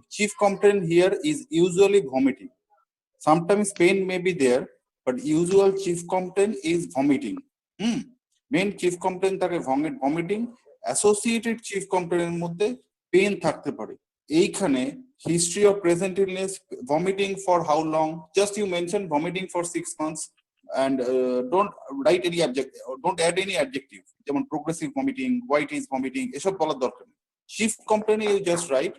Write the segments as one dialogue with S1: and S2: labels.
S1: chief complaint here is usually vomiting. Sometimes pain may be there, but usual chief complaint is vomiting. Main chief complaint থাকে vomiting, associated chief complaint এর মধ্যে pain থাকতে পারে। এইখানে history of present illness, vomiting for how long? Just you mentioned vomiting for 6 months, and don't write any adjective, or don't add any adjective. যেমন progressive vomiting, white is vomiting, এসব বলার দরকার নেই। Chief complaint you just write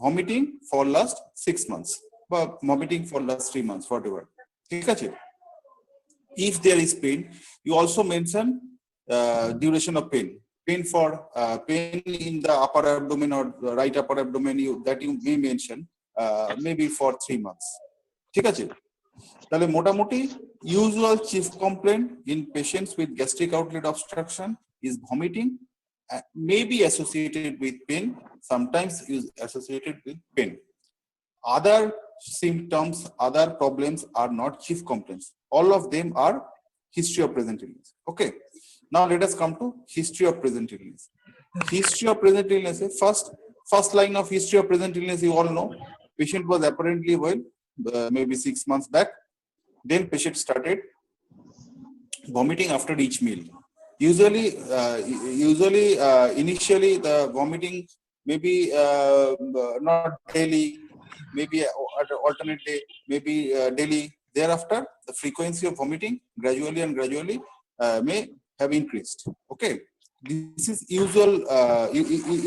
S1: vomiting for last 6 months, বা vomiting for last 3 months, whatever. ঠিক আছে? If there is pain, you also mention duration of pain. Pain for pain in the upper abdomen or right upper abdomen, that you may mention maybe for 3 months. ঠিক আছে? তাহলে মোটামুটি usual chief complaint in patients with gastric outlet obstruction is vomiting, may be associated with pain, sometimes is associated with pain. Other symptoms, other problems are not chief complaints. All of them are history of present illness. Okay. Now let us come to history of present illness. History of present illness. First line of history of present illness, you all know. Patient was apparently well, maybe 6 months back. Then patient started vomiting after each meal. Usually, initially the vomiting may be not daily, maybe alternate day, maybe daily. Thereafter, the frequency of vomiting gradually may have increased. Okay, this is usual.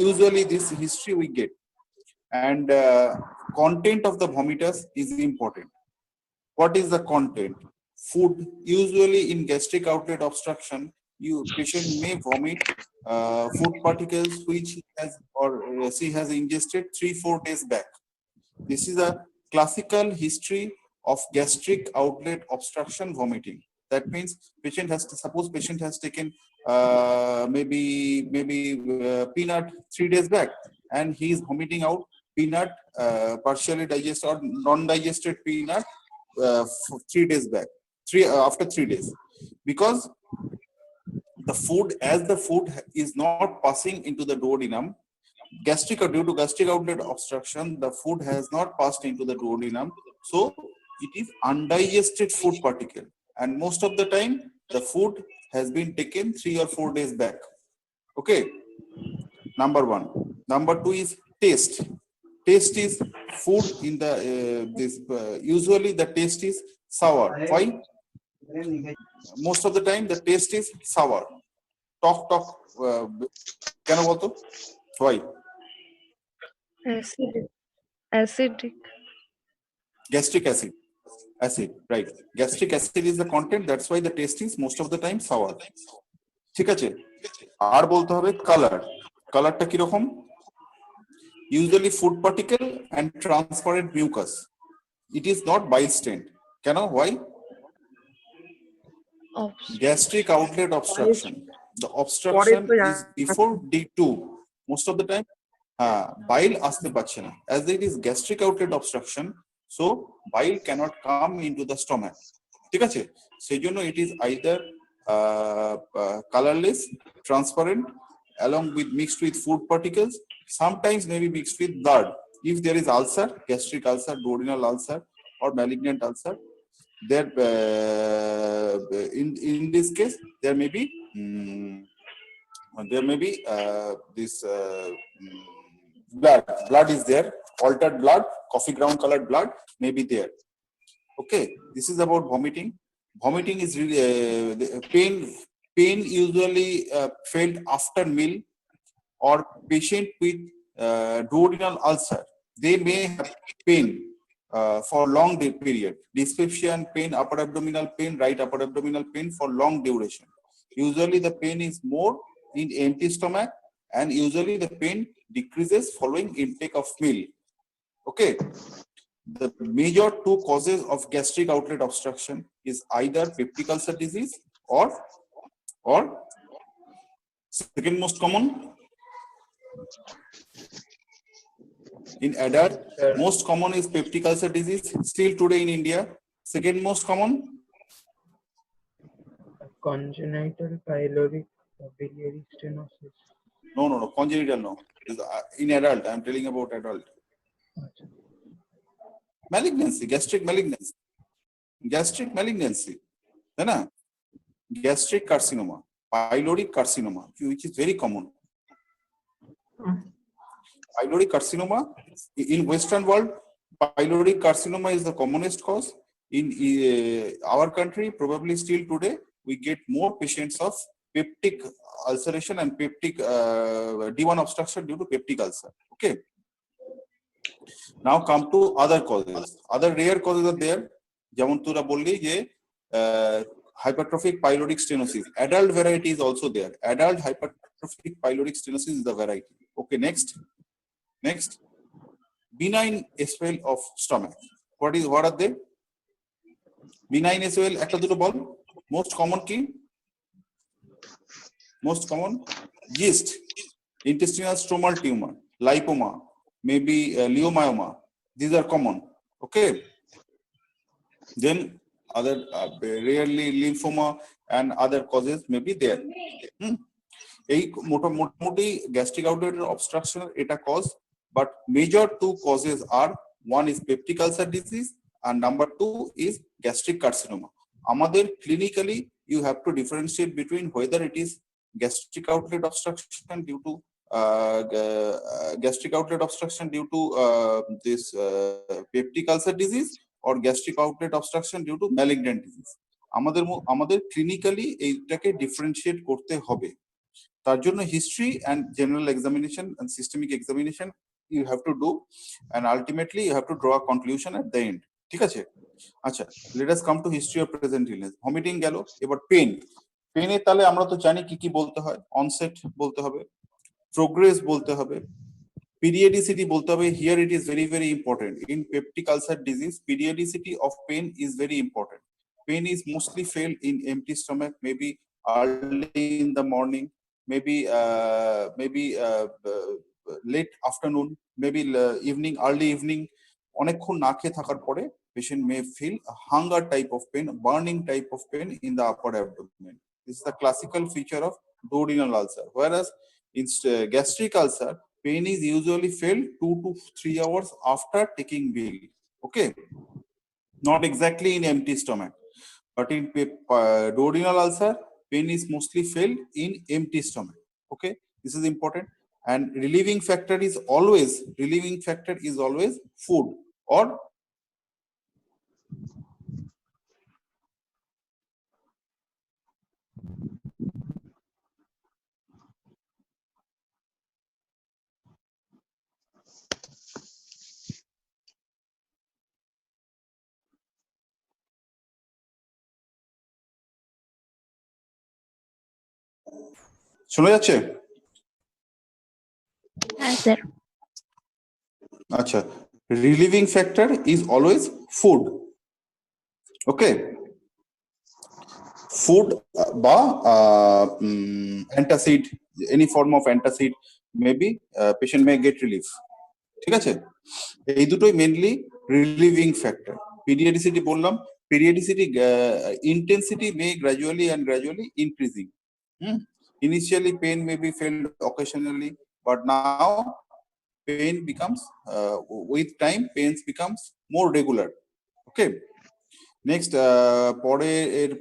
S1: Usually, this history we get, and content of the vomitus is important. What is the content? Food. Usually, in gastric outlet obstruction, patient may vomit food particles which he has or she has ingested 3-4 days back. This is a classical history of gastric outlet obstruction vomiting. That means patient has to, suppose patient has taken maybe peanut 3 days back, and he is vomiting out peanut, partially digested or non-digested peanut for 3 days back, after 3 days, because the food, as the food is not passing into the duodenum, due to gastric outlet obstruction, the food has not passed into the duodenum, so it is undigested food particle, and most of the time the food has been taken 3 or 4 days back. Okay, number one. Number two is taste. Taste is food in the usually the taste is sour. Why? Most of the time the taste is sour. Talk কেন বলতো? Why?
S2: Acidic.
S1: Gastric acid, right? Gastric acid is the content, that's why the taste is most of the time sour. ঠিক আছে? আর বলতে হবে colour. কালারটা কি রকম? Usually food particle and transparent mucus. It is not bile stained. কেন? Why? Gastric outlet obstruction. The obstruction is before D2. Most of the time, bile আসতে পারছে না. As it is gastric outlet obstruction, so bile cannot come into the stomach. ঠিক আছে? সেই জন্য it is either colorless, transparent, along with mixed with food particles. Sometimes maybe mixed with blood. If there is ulcer, gastric ulcer, duodenal ulcer, or malignant ulcer, there in this case there may be this blood is there, altered blood, coffee ground colored blood may be there. Okay, this is about vomiting. Vomiting is really pain usually felt after meal, or patient with duodenal ulcer, they may have pain for long period. Dyspepsia and pain, upper abdominal pain, right upper abdominal pain for long duration. Usually the pain is more in empty stomach, and usually the pain decreases following intake of meal. Okay. The major two causes of gastric outlet obstruction is either peptic ulcer disease or second most common in adult, most common is peptic ulcer disease still today in India. Second most common,
S3: congenital pyloric biliary stenosis.
S1: No, congenital no. In adult, I am telling about adult. malignancy, gastric malignancy, है ना? Gastric carcinoma, pyloric carcinoma, which is very common. Pyloric carcinoma in Western world, pyloric carcinoma is the commonest cause. In our country, probably still today, we get more patients of peptic ulceration and peptic D1 obstruction due to peptic ulcer. Okay. Now come to other causes. Other rare causes are there. যেমন তোরা বললি যে hypertrophic pyloric stenosis. Adult variety is also there. Adult hypertrophic pyloric stenosis is the variety. Okay, next. Benign SOL of stomach. What are they? Benign SOL, একটা দুটো বল। Most common কি? Most common yeast, intestinal stromal tumor, lipoma, maybe leiomyoma. These are common. Okay. Then other rarely lymphoma and other causes may be there. এই মোটামুটি gastric outlet obstruction এটা cause, but major two causes are, one is peptic ulcer disease and number two is gastric carcinoma. আমাদের clinically you have to differentiate between whether it is gastric outlet obstruction due to this peptic ulcer disease or gastric outlet obstruction due to malignant disease. আমাদের clinically এইটাকে differentiate করতে হবে। তার জন্য history and general examination and systemic examination you have to do, and ultimately you have to draw a conclusion at the end. ঠিক আছে? আচ্ছা, let us come to history of present illness. Vomiting গেল, এবার pen এর তাহলে আমরা তো জানি কি কি বলতে হয়। অনসেট বলতে হবে, প্রোগ্রেস বলতে হবে, periodicity বলতে হবে। Here it is very very important. In peptic ulcer disease, periodicity of pain is very important. Pain is mostly felt in empty stomach, maybe early in the morning, maybe late afternoon, maybe evening, early evening. অনেকক্ষণ না খেয়ে থাকার পরে patient may feel a hunger type of pain, burning type of pain in the upper abdomen. This is the classical feature of duodenal ulcer. Whereas in gastric ulcer, pain is usually felt 2 to 3 hours after taking meal. Okay, not exactly in empty stomach, but in duodenal ulcer, pain is mostly felt in empty stomach. Okay, this is important. And relieving factor is always food or শোনা যাচ্ছে?
S2: হ্যাঁ sir.
S1: আচ্ছা, relieving factor is always food. Okay, food বা antacid, any form of antacid, maybe patient may get relief. ঠিক আছে, এই দুটোই mainly relieving factor. periodicity বললাম, periodicity intensity may gradually increasing. Initially pain may be felt occasionally, but now pain becomes with time pains becomes more regular. Okay, next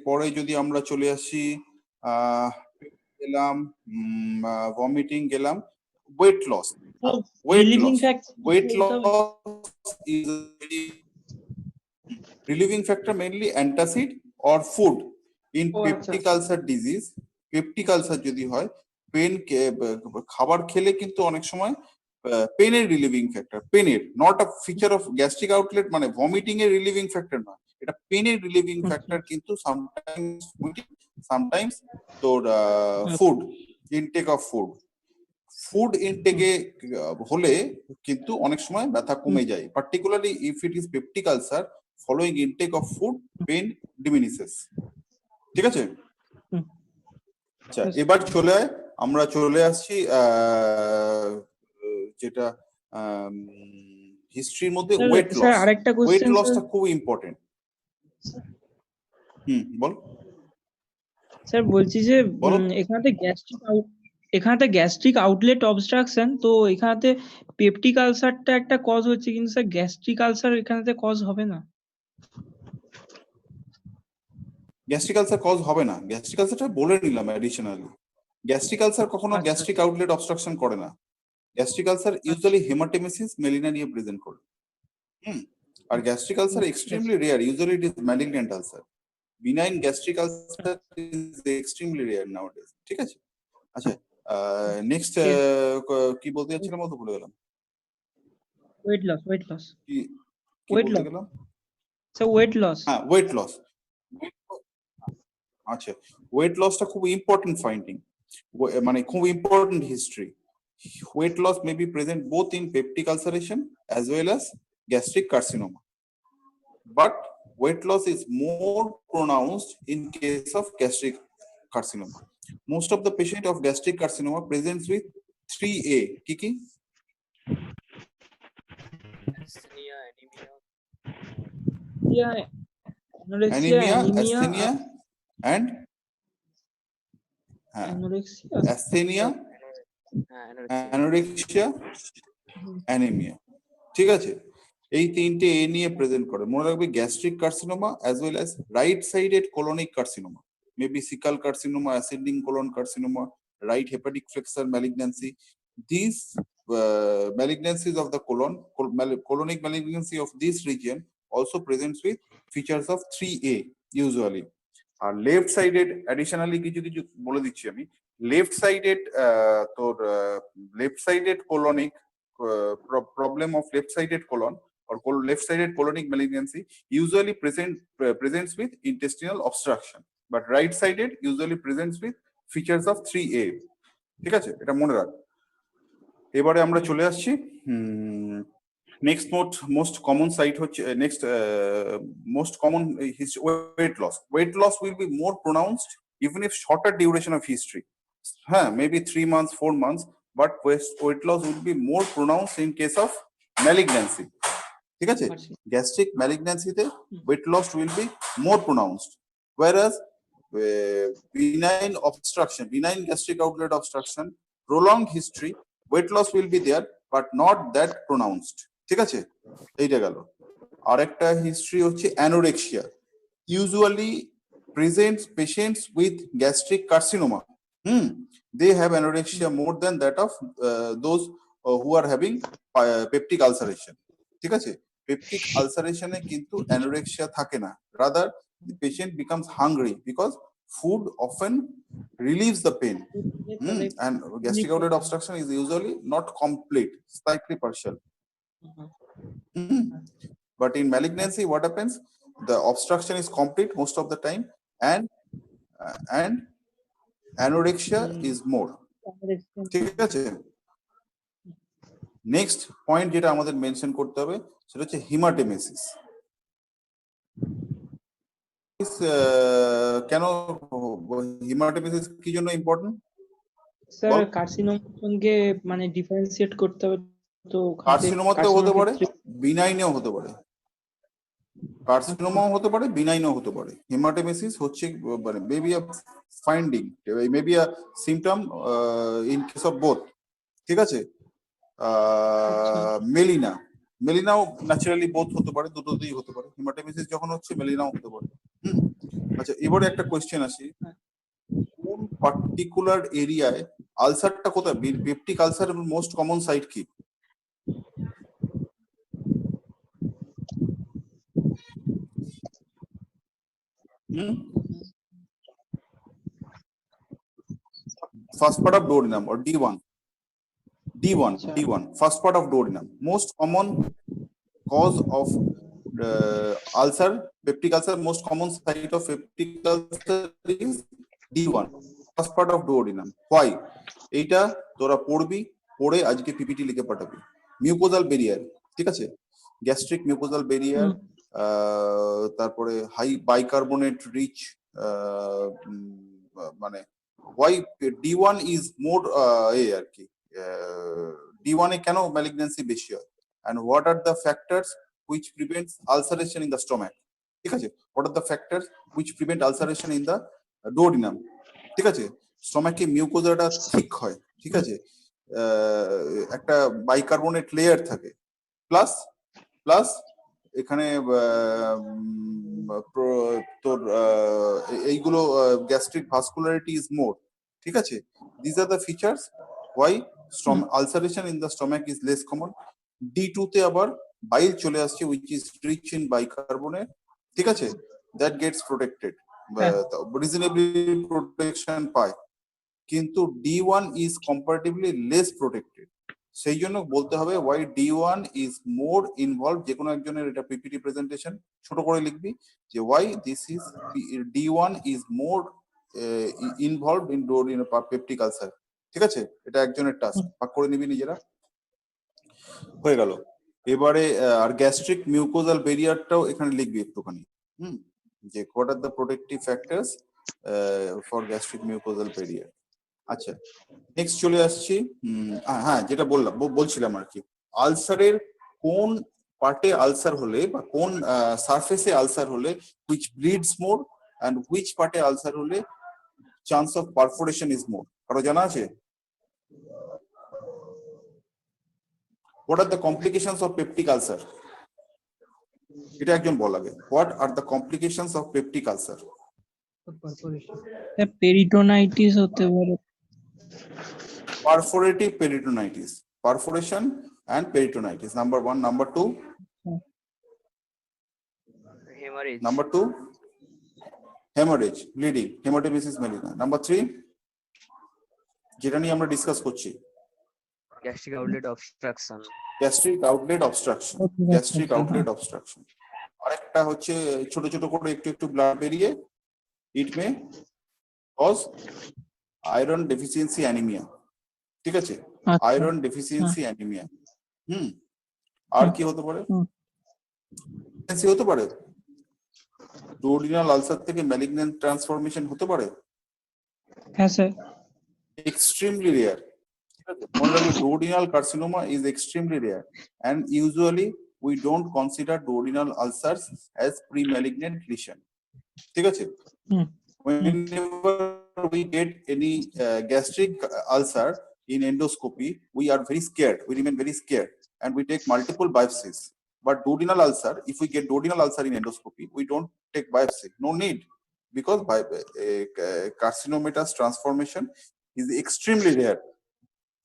S1: পরে যদি আমরা চলে আসি, গেলাম vomiting, গেলাম weight loss. Weight loss is relieving factor mainly antacid or food. In peptic ulcer disease, peptic ulcer যদি হয়, pen খাবার খেলে কিন্তু অনেক সময় পেনের রিলিভিং ফ্যাক্টর, পেনের not a feature of gastric outlet, মানে ভমিটিং এর রিলিভিং ফ্যাক্টর নয়, এটা পেনের রিলিভিং ফ্যাক্টর। কিন্তু সামটাইমস তোর ফুড ইনটেক অফ ফুড ইনটেকে হলে কিন্তু অনেক সময় ব্যথা কমে যায়, particularly if it is peptic ulcer following intake of food pain diminishes. ঠিক আছে? আচ্ছা, এবার আমরা চলে আসছি যেটা হিস্ট্রির মধ্যে ওয়েট লস। ওয়েট লসটা খুব ইম্পর্টেন্ট। বল
S3: স্যার। বলছি যে এখানে
S4: এখানেতে গ্যাস্ট্রিক আউটলেট অবস্ট্রাকশন, তো এখানেতে পেপটিক আলসারটা একটা কজ হচ্ছে, কিন্তু স্যার গ্যাস্ট্রিক আলসার এখানেতে কজ হবে না।
S1: গ্যাস্ট্রিক আলসার কজ হবে না, গ্যাস্ট্রিক আলসারটা বলে নিলাম অ্যাডিশনালি। গ্যাস্ট্রিক আলসার কখনো
S4: আচ্ছা।
S1: গ্যাস্ট্রিক আউটলেট অবস্ট্রাকশন করে না। Gastric ulcer usually haematemesis melaena নিয়ে প্রেজেন্ট করে। আর gastric ulcer extremely rare, usually it is malignant ulcer. Benign gastric ulcer is extremely rare nowadays. ঠিক আছে, আচ্ছা নেক্সট কি বলতে যাচ্ছিলাম তো ভুলে গেলাম।
S4: ওয়েট লস
S1: কি
S4: Weight
S1: বলতে
S4: loss.
S1: গেলাম?
S4: Sir weight loss.
S1: হ্যাঁ, ওয়েট লস। আচ্ছা, ওয়েট লসটা খুব ইম্পর্টেন্ট ফাইন্ডিং, মানে খুব important history. Weight loss may be present both in peptic ulceration as well as gastric carcinoma, but weight loss is more pronounced in case of gastric carcinoma. Most of the patient of gastric carcinoma presents with 3A. Kiki? Anemia, asthenia, and asthenia, anorexia, anemia. ঠিক আছে, এই তিনটে এ নিয়ে present করে। মনে রাখবে gastric carcinoma as well as right sided colonic carcinoma, maybe caecal carcinoma, ascending colon carcinoma, right hepatic flexor malignancy. These malignancies of the colon, colonic malignancy of this region also presents with features of 3A usually. আর left sided additionally কিছু কিছু বলে দিচ্ছি আমি। Left sided তোর left sided colonic problem of left-sided colon or left-sided colonic malignancy usually presents with intestinal obstruction, but right-sided usually presents with features of 3A. ঠিক আছে, এটা মনে রাখ। এবারে আমরা চলে আসছি নেক্সট মোস্ট কমন সাইট হচ্ছে next most common weight loss. Weight loss will be more pronounced even if shorter duration of history, হ্যাঁ maybe 3 months 4 months, but weight loss would be more pronounced in case of malignancy. ঠিক আছে, gastric malignancy তে weight loss will be more pronounced, whereas benign obstruction, benign gastric outlet obstruction, prolonged history, weight loss will be there but not that pronounced. ঠিক আছে, এইটা গেল। আরেকটা history হচ্ছে anorexia, usually presents patients with gastric carcinoma. They have anorexia more than that of those who are having peptic ulceration. ঠিক আছে, peptic ulceration এ কিন্তু anorexia থাকে না, rather the patient becomes hungry because food often relieves the pain. And gastric outlet obstruction is usually not complete, slightly partial. But in malignancy what happens, the obstruction is complete most of the time, and anorexia is more. ঠিক আছে, next point যেটা আমাদের mention করতে হবে সেটা হচ্ছে হিমাটেমেসিস। কেন হিমাটেমেসিস কি জন্য ইম্পর্টেন্ট?
S4: স্যার কার্সিনোমার সঙ্গে মানে ডিফারেন্সিয়েট করতে হবে, তো
S1: কার্সিনোমাতেও হতে পারে, বিনাইনেও হতে পারে। কার্সিনোমাও হতে পারে, বিনাইনও হতে পারে। হেমাটেমেসিস হচ্ছে মানে maybe a finding, maybe a symptom in case of both. ঠিক আছে, মেলিনাও ন্যাচারালি বোথ হতে পারে, দুটোতেই হতে পারে। হেমাটেমেসিস যখন হচ্ছে মেলিনাও হতে পারে। আচ্ছা, এবারে একটা কোয়েশ্চেন আসি, কোন পার্টিকুলার এরিয়ায় আলসারটা কোথায়? পেপটিক আলসারের মোস্ট কমন সাইট কি? First part of duodenum or D1. First part of duodenum. Most common cause of ulcer, peptic ulcer, most common site of peptic ulcer is D1, first part of duodenum. Why? এইটা তোরা পড়বি, পড়ে আজকে PPT লিখে পাঠাবি। Mucosal barrier, ঠিক আছে, gastric mucosal barrier, তারপরে high bicarbonate rich, মানে why D1 is more এই আর কি, D1 এ কেন ম্যালিগন্যান্সি বেশি হয়, and what are the factors which prevents ulceration in the stomach? ঠিক আছে, what are the factors which prevent ulceration in the duodenum? ঠিক আছে, স্টমাকে মিউকোজাটা ঠিক হয়, ঠিক আছে, একটা বাইকার্বনেট লেয়ার থাকে, প্লাস প্লাস এখানে তোর এইগুলো গ্যাস্ট্রিক ভাস্কুলারিটি ইজ মোর, ঠিক আছে। This are the features why ulceration in the stomach is less common. D2 তে আবার বাইল চলে আসছে which is rich in bicarbonate, ঠিক আছে, that gets protected, reasonably protection পায়, কিন্তু D1 is comparatively less protected. সেই জন্য বলতে হবে Y D1 is more involve. যে কোনো একজনের এটা পিপিটি প্রেজেন্টেশন ছোট করে লিখবি যে why this is D1 is more involve in peptic ulcer, ঠিক আছে। এটা একজনের টাস্ক, ভাগ করে নিবি নিজেরা, হয়ে গেল। এবারে আর গ্যাস্ট্রিক মিউকোজাল ব্যারিয়ারটাও এখানে লিখবি একটুখানি, যে what are the protective factors for gastric mucosal barrier. আচ্ছা, নেক্সট চলে আসছি, হ্যাঁ যেটা বলছিলাম আর কি, আলসারের কোন পার্টে আলসার হলে বা কোন সারফেসে আলসার হলে হুইচ ব্লিডস মোর এন্ড হুইচ পার্টে আলসার হলে chance of perforation is more, কারো জানা আছে? What are the complications of peptic ulcer? এটা একজন বল আগে, what are the complications of peptic ulcer?
S4: Peritonitis হতে পারে।
S1: Perforative peritonitis, perforation and peritonitis, number 1. Number 2,
S5: hemorrhage.
S1: number 2, hemorrhage, bleeding, hematemesis malignans. Number 3, যেটা নিয়ে আমরা ডিসকাস করছি,
S5: Gastric outlet obstruction.
S1: Gastric outlet obstruction, gastric outlet obstruction. আরেকটা হচ্ছে ছোট ছোট করে একটু একটু ব্লাড বেরিয়ে, it may cause iron deficiency anaemia, ঠিক আছে, আয়রন ডেফিসিয়েন্সি অ্যানিমিয়া। আর কি হতে পারে? হতে পারে ডুওডিনাল আলসার থেকে ম্যালিগন্যান্ট ট্রান্সফরমেশন হতে পারে।
S4: হ্যাঁ স্যার।
S1: এক্সট্রিমলি রেয়ার, ঠিক আছে, মনে রাখবে duodenal carcinoma is extremely rare and usually we don't consider duodenal ulcers as pre-malignant lesion, ঠিক আছে। Whenever we get any gastric ulcer in endoscopy, we are very scared, we remain very scared and we take multiple biopsies. But duodenal ulcer, if we get duodenal ulcer in endoscopy, we don't take biopsy, no need, because carcinomatous transformation is extremely rare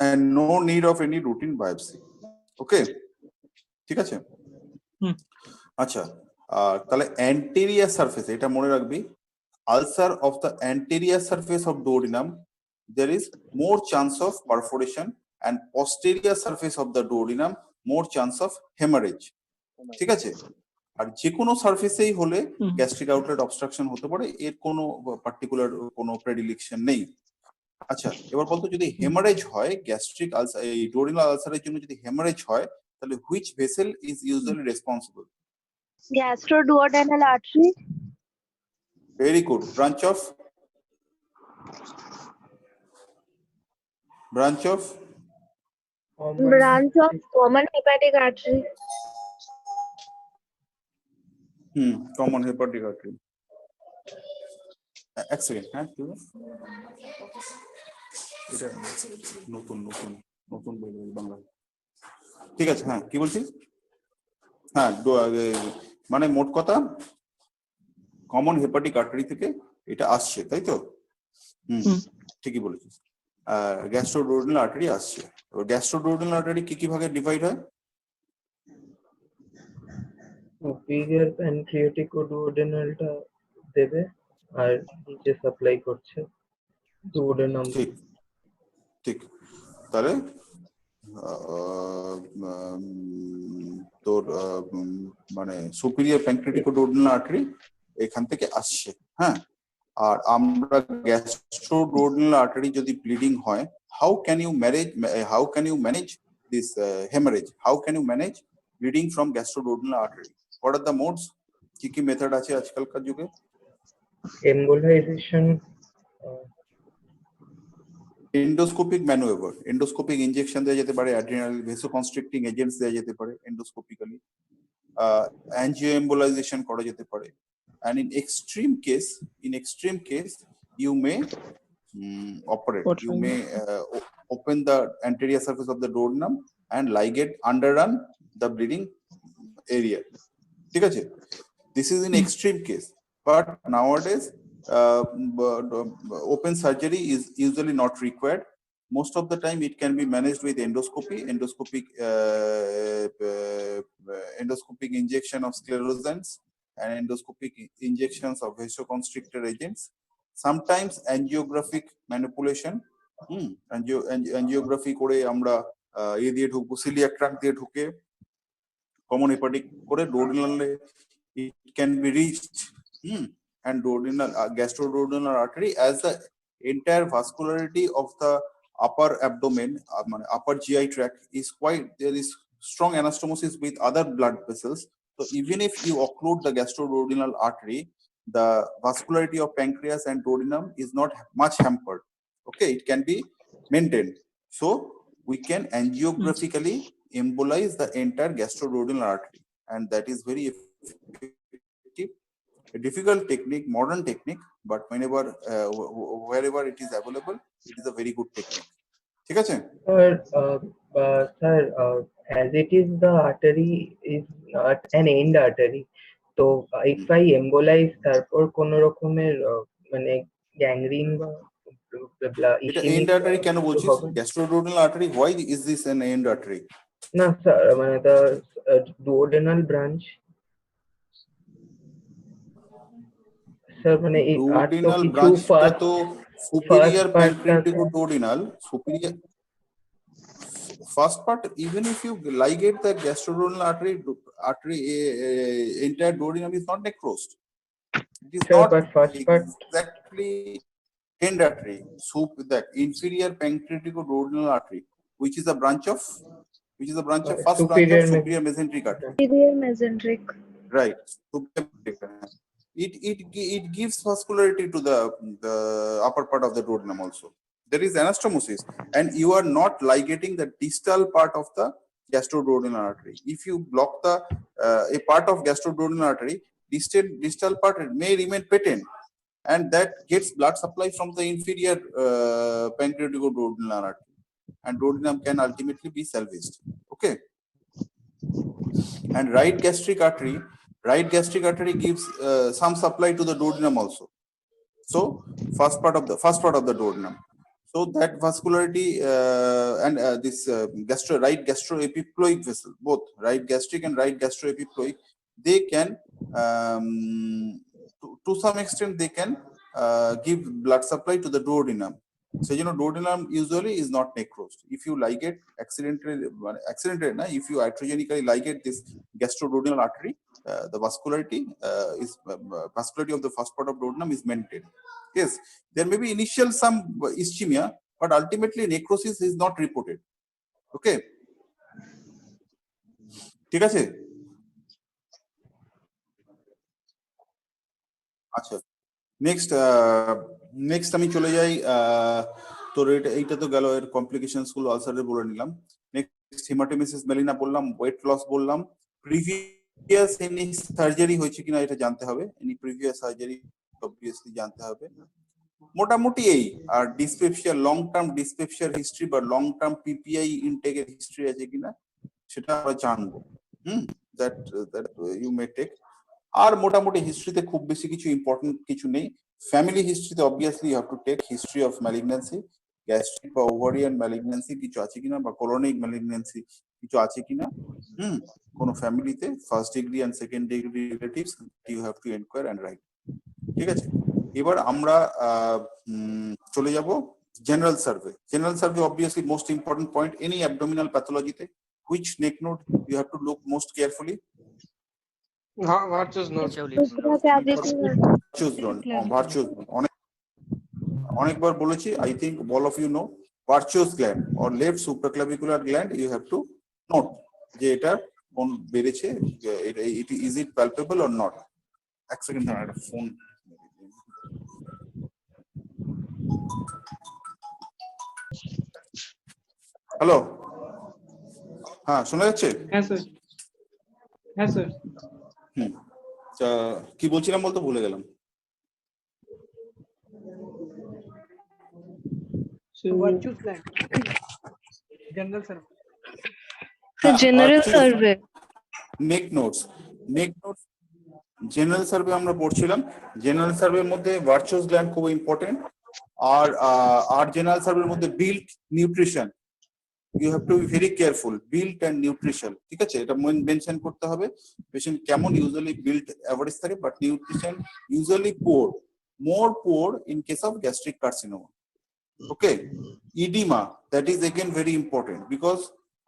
S1: and no need of any routine biopsy. Okay, ঠিক আছে। আচ্ছা, তাহলে anterior surface, এটা মনে রাখবি, ulcer of the anterior surface of duodenum there is more chance of perforation and posterior surface of the duodenum more chance of hemorrhage, ঠিক আছে। আর যে কোনো সারফেসেই হলে গ্যাস্ট্রিক আউটলেট অবস্ট্রাকশন হতে পারে, এর কোনো পার্টিকুলার কোনো প্রেডিলিকশন নেই। আচ্ছা, এবার বলতো যদি হেমারেজ হয় গ্যাস্ট্রিক আলসার, এই ডুওডেনাল আলসারের জন্য যদি হেমারেজ হয়, তাহলে which vessel is usually responsible?
S2: Gastroduodenal artery.
S1: Very good, branch of
S2: Common hepatic artery.
S1: Common hepatic artery. এক সেকেন্ড, হ্যাঁ এটা নতুন নতুন নতুন বই বাংলা, ঠিক আছে। হ্যাঁ কি বলছিস? হ্যাঁ, মানে মোট কথা কমন হেপাটিক আর্টারি থেকে এটা আসছে, তাই তো? ঠিকই বলেছিস। গ্যাস্ট্রোডুওডেনাল আর্টারি আসছে। গ্যাস্ট্রোডুওডেনাল আর্টারি কি কি ভাগে ডিভাইড হয়?
S3: সুপিরিয়র প্যানক্রিয়াটিকোডুওডেনালটা দেবে আর নিচে সাপ্লাই করছে ডুওডেনাম।
S1: ঠিক ঠিক, তাহলে তোর মানে সুপিরিয়র প্যানক্রিয়াটিকোডুওডেনাল আর্টারি এখান থেকে আসছে। হ্যাঁ, আর আমরা গ্যাস্ট্রোডুওডেনাল আর্টারি যদি ব্লিডিং হয়, how can you manage this haemorrhage? How can you manage bleeding from gastroduodenal artery? What are the modes? কি কি মেথড আছে আজকালকার যুগে?
S3: Embolisation,
S1: endoscopic manoeuvre, endoscopic injection দেওয়া যেতে পারে, অ্যাড্রিনাল ভেসোকনস্ট্রিক্টিং এজেন্টস দেওয়া যেতে পারে এন্ডোস্কোপিক্যালি, অ্যাঞ্জিওএম্বোলাইজেশন করা যেতে পারে, and in extreme case you may operate.
S4: What
S1: You
S4: time?
S1: may open the anterior surface of the duodenum and ligate underrun the bleeding area. ঠিক আছে? This is in extreme case, but nowadays open surgery is usually not required. Most of the time it can be managed with endoscopy, endoscopic injection of sclerosants and endoscopic injections of vasoconstrictor agents. Sometimes angiographic manipulation, angiography করে আমরা এ দিয়ে ঢুকবো, celiac tract দিয়ে ঢুকে common hepatic করে duodenal it can be reached, and duodenal gastroduodenal artery as the entire vascularity of the upper abdomen, upper GI tract is quite, there is strong anastomosis with other blood vessels. So even if you occlude the gastroduodenal artery, the vascularity of pancreas and duodenum is not much hampered. Okay, it can be maintained. So we can angiographically embolize the entire gastroduodenal artery, and that is very effective. A difficult technique, modern technique, but whenever wherever it is available, it is a very good technique. ঠিক আছে?
S3: Sir, as it is, the artery is not an end artery. So if I embolize তারপর কোন রকমের মানে gangrene বা
S1: এটা end artery কেন বলছিস? Gastroduodenal artery, why is this an end artery?
S3: না স্যার, মানে the duodenal branch. স্যার মানে এই আর তো
S1: Duodenal
S3: কিছু
S1: branchটা তো superior
S3: part
S1: pancreaticoduodenal, superior first part, even if you ligate the gastroduodenal artery entire duodenum is not necrosed. It is
S3: Sure,
S1: not
S3: but first part,
S1: exactly end artery. That inferior pancreaticoduodenal artery, which is a branch of first branch of superior mesenteric artery.
S2: Superior mesenteric.
S1: Right. It gives vascularity to the upper part of the duodenum also. There is anastomosis, and you are not ligating the distal part of the gastroduodenal artery. If you block the a part of gastroduodenal artery, distal part may remain patent, and that gets blood supply from the inferior pancreaticoduodenal artery, and duodenum can ultimately be salvaged. Okay. And right gastric artery gives some supply to the duodenum also. So first part of the duodenum. So that vascularity and this right gastroepiploic vessel, both right gastric and right gastroepiploic, they can to some extent they can give blood supply to the duodenum. So duodenum usually is not necrosed. If you ligate accidentally, if you iatrogenically ligate this gastroduodenal artery, the vascularity of the first part of duodenum is maintained. Yes, there may be initial some ischemia, but ultimately necrosis is not reported. Okay, ঠিক আছে? আচ্ছা, next আমি চলে যাই। তোর এইটা তো গেল, এর কমপ্লিকেশনস গুলো আলসারের বলে নিলাম। নেক্সট হেমাটোমেসিস মেলিনা বললাম, ওয়েট লস বললাম। প্রিভিয়াস এনি সার্জারি হয়েছে কিনা এটা জানতে হবে, এনি প্রিভিয়াস সার্জারি অবভিয়াসলি জানতে হবে। মোটামুটি এই, আর ডিসপেপসিয়া, লং টার্ম ডিসপেপসিয়ার হিস্ট্রি বা লং টার্ম পিপিআই ইনটেকের হিস্ট্রি আছে কিনা সেটা আমরা জানবো। That you may take. আর মোটামুটি হিস্ট্রিতে খুব বেশি কিছু ইম্পর্টেন্ট কিছু নেই। ফ্যামিলি হিস্ট্রিতে obviously you have to take history of malignancy, gastric বা ওভারিয়ান ম্যালিগন্যান্সি কিছু আছে কিনা, বা কোলোনিক ম্যালিগন্যান্সি কিছু আছে কিনা কোন ফ্যামিলিতে, first degree and second degree relatives, you have to enquire and write. ঠিক আছে, এবার আমরা চলে যাব general survey. General survey obviously most important point any abdominal প্যাথোলজিতে। Which neck node you have to look most carefully?
S6: Varcho's node.
S1: অনেকবার বলেছি, I think all of you know Varcho's gland or left supraclavicular gland. You have to note যে এটা কোন বেড়েছে, is it palpable or not. এক second দাঁড়া, phone. Hello, হ্যাঁ শোনা যাচ্ছে?
S4: হ্যাঁ স্যার, হ্যাঁ স্যার।
S1: কি বলছিলাম বলতে ভুলে গেলাম।
S4: So
S6: Virtues gland. General survey.
S2: The general
S1: Virtues-
S2: survey.
S1: Neck notes general survey আমরা পড়ছিলাম। জেনারেল সার্ভের মধ্যে ভার্চুয়াস গ্ল্যান্ড খুব ইম্পর্টেন্ট। আর জেনারেল সার্ভের মধ্যে built nutrition, you have to be very careful. Built and nutrition, ঠিক আছে, এটা মেনশন করতে হবে। পেশেন্ট কেমন ইউজুয়ালি বিল্ট অ্যাভারেজ থাকে, but nutrition usually poor, more poor in case of gastric carcinoma. Okay, edema, that is again very important because